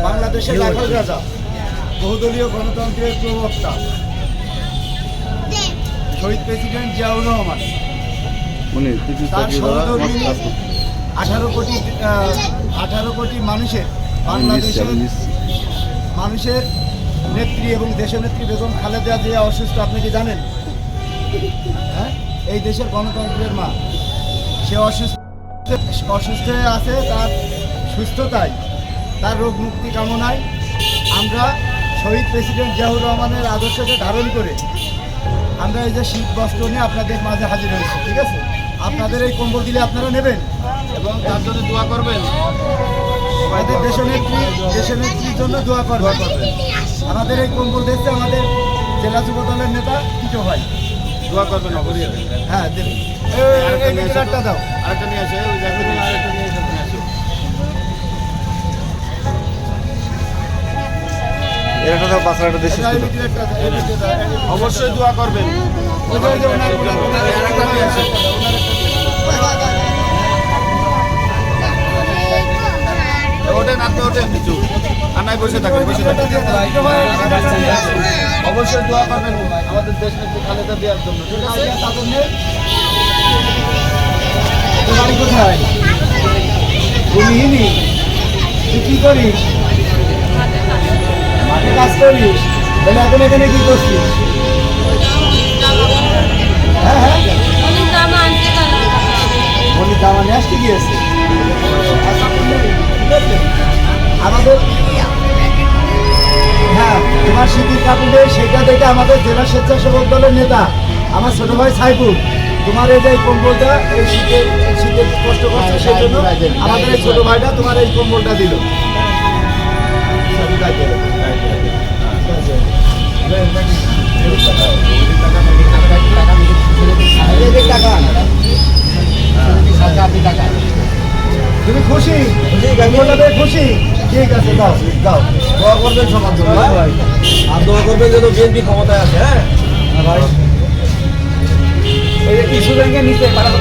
বাংলাদেশের রাখাল রাজা, বহুদলীয় গণতন্ত্রের প্রবক্তা শহীদ প্রেসিডেন্ট জিয়াউর রহমান, তার সহধর্মী 18 কোটি মানুষের, বাংলাদেশের মানুষের নেত্রী এবং দেশনেত্রী বেগম খালেদা জিয়া অসুস্থ। আপনি কি জানেন? হ্যাঁ, এই দেশের গণতন্ত্রের মা, সে অসুস্থ হয়ে আছে। তার সুস্থতায়, তার রোগ মুক্তি কামনায় আমরা শহীদ প্রেসিডেন্ট জিয়াউর রহমানের আদর্শকে ধারণ করে আমরা এই যে শীত বস্ত্র নিয়ে আপনাদের মাঝে হাজির হয়েছি। ঠিক আছে, আপনাদের এই কম্বল দিলে আপনারা নেবেন এবং তার জন্য দোয়া করবেন। আমাদের দেশনেত্রীর জন্য দোয়া করবেন। আমাদের এই কম্বল দেখতে আমাদের জেলা যুব দলের নেতা টিটো ভাই দোয়া করবেন অবশ্যই। হ্যাঁ, দেবেন। আরেকটা দাও, আরেকটা নিয়ে আসে, আরেকটা নিয়ে আসো। অবশ্যই দোয়া করবেন। ওঠেন, আপনি ওঠেন, কিছু আনায় বসে থাকেন, অবশ্যই দোয়া করবেন আমাদের দেশ নেত্রী খালেদা জিয়ার জন্য। ঠিক আছে, বাড়ি কোথায়? ভূমিহীনই, তুই কি করিস? মাঠে কাজ করিস? তাহলে এখন এখানে কি করছিস? হ্যাঁ হ্যাঁ, মনির দামা নিয়ে আসতে গিয়েছে। আমাদের হ্যাঁ, তোমার শীতের কাপড়ে সেটা দেখে আমাদের জেলা স্বেচ্ছাসেবক দলের নেতা আমার ছোট ভাই সাইফুল, তোমার এই যে কম্বলটা, এই শীতের কষ্ট করছে সেই জন্য আমাদের এই ছোট ভাইটা তোমার এই কম্বলটা দিল। তুমি খুশি? খুশি? ঠিক আছে, দাও দাও, দোয়া করবেন সবার জন্য ভাই, আর দোয়া করবেন যেন বিএনপি ক্ষমতায় আসে। হ্যাঁ ভাই, এই ইস্যু ব্যাংকের নিচে পাঠাতে